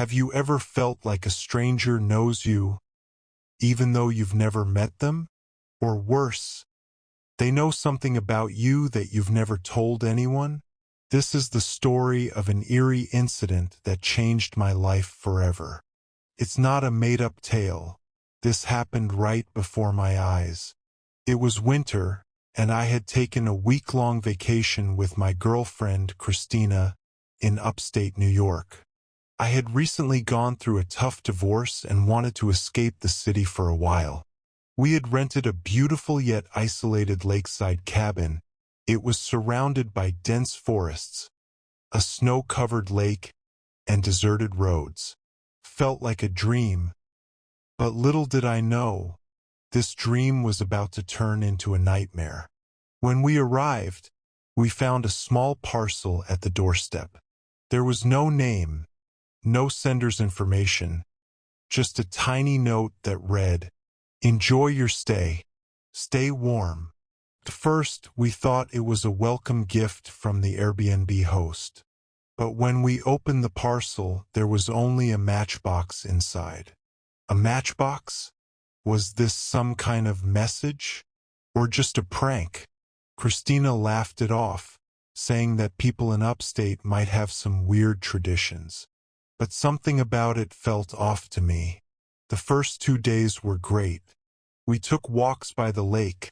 Have you ever felt like a stranger knows you, even though you've never met them? Or worse, they know something about you that you've never told anyone? This is the story of an eerie incident that changed my life forever. It's not a made-up tale. This happened right before my eyes. It was winter, and I had taken a week-long vacation with my girlfriend, Christina, in upstate New York. I had recently gone through a tough divorce and wanted to escape the city for a while. We had rented a beautiful yet isolated lakeside cabin. It was surrounded by dense forests, a snow-covered lake, and deserted roads. Felt like a dream, but little did I know, this dream was about to turn into a nightmare. When we arrived, we found a small parcel at the doorstep. There was no name, no sender's information, just a tiny note that read, "Enjoy your stay. Stay warm." At first, we thought it was a welcome gift from the Airbnb host. But when we opened the parcel, there was only a matchbox inside. A matchbox? Was this some kind of message? Or just a prank? Christina laughed it off, saying that people in upstate might have some weird traditions. But something about it felt off to me. The first 2 days were great. We took walks by the lake,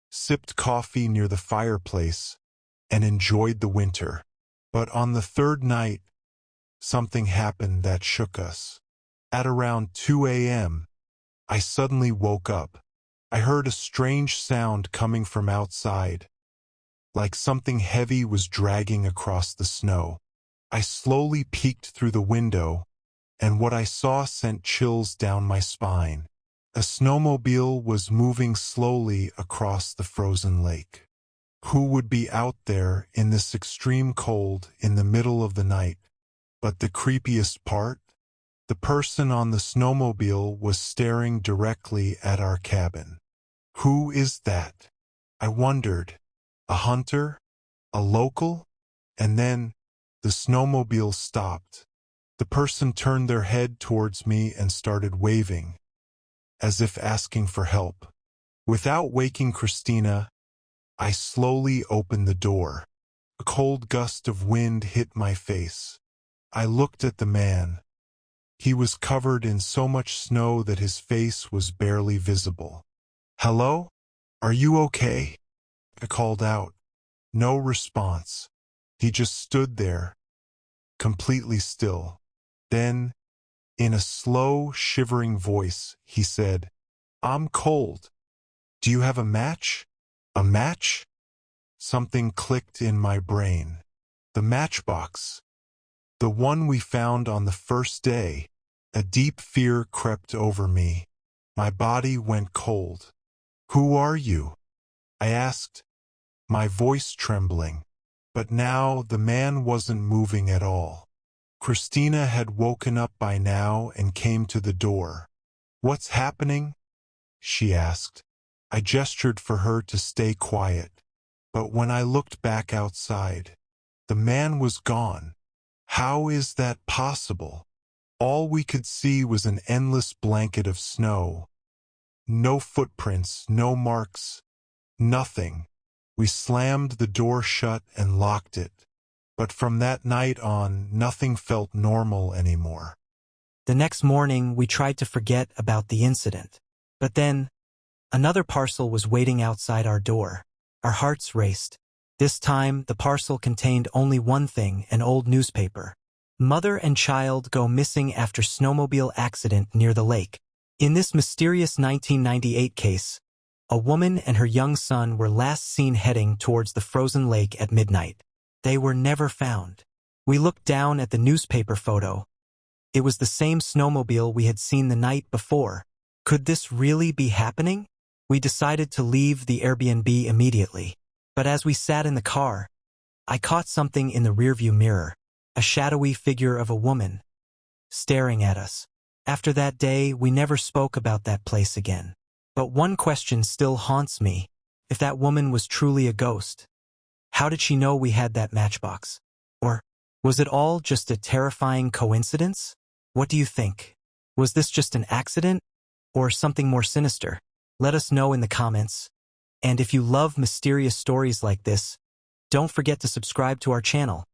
sipped coffee near the fireplace, and enjoyed the winter. But on the third night, something happened that shook us. At around 2 a.m., I suddenly woke up. I heard a strange sound coming from outside, like something heavy was dragging across the snow. I slowly peeked through the window, and what I saw sent chills down my spine. A snowmobile was moving slowly across the frozen lake. Who would be out there in this extreme cold in the middle of the night? But the creepiest part? The person on the snowmobile was staring directly at our cabin. Who is that? I wondered. A hunter? A local? And then, the snowmobile stopped. The person turned their head towards me and started waving, as if asking for help. Without waking Christina, I slowly opened the door. A cold gust of wind hit my face. I looked at the man. He was covered in so much snow that his face was barely visible. "Hello? Are you okay?" I called out. No response. He just stood there, completely still. Then, in a slow, shivering voice, he said, "I'm cold. Do you have a match?" A match? Something clicked in my brain. The matchbox. The one we found on the first day. A deep fear crept over me. My body went cold. "Who are you?" I asked, my voice trembling. But now the man wasn't moving at all. Christina had woken up by now and came to the door. "What's happening?" she asked. I gestured for her to stay quiet. But when I looked back outside, the man was gone. How is that possible? All we could see was an endless blanket of snow. No footprints, no marks, nothing. We slammed the door shut and locked it. But from that night on, nothing felt normal anymore. The next morning, we tried to forget about the incident. But then, another parcel was waiting outside our door. Our hearts raced. This time, the parcel contained only one thing, an old newspaper. Mother and child go missing after snowmobile accident near the lake. In this mysterious 1998 case, a woman and her young son were last seen heading towards the frozen lake at midnight. They were never found. We looked down at the newspaper photo. It was the same snowmobile we had seen the night before. Could this really be happening? We decided to leave the Airbnb immediately. But as we sat in the car, I caught something in the rearview mirror, a shadowy figure of a woman, staring at us. After that day, we never spoke about that place again. But one question still haunts me. If that woman was truly a ghost, how did she know we had that matchbox? Or was it all just a terrifying coincidence? What do you think? Was this just an accident or something more sinister? Let us know in the comments. And if you love mysterious stories like this, don't forget to subscribe to our channel.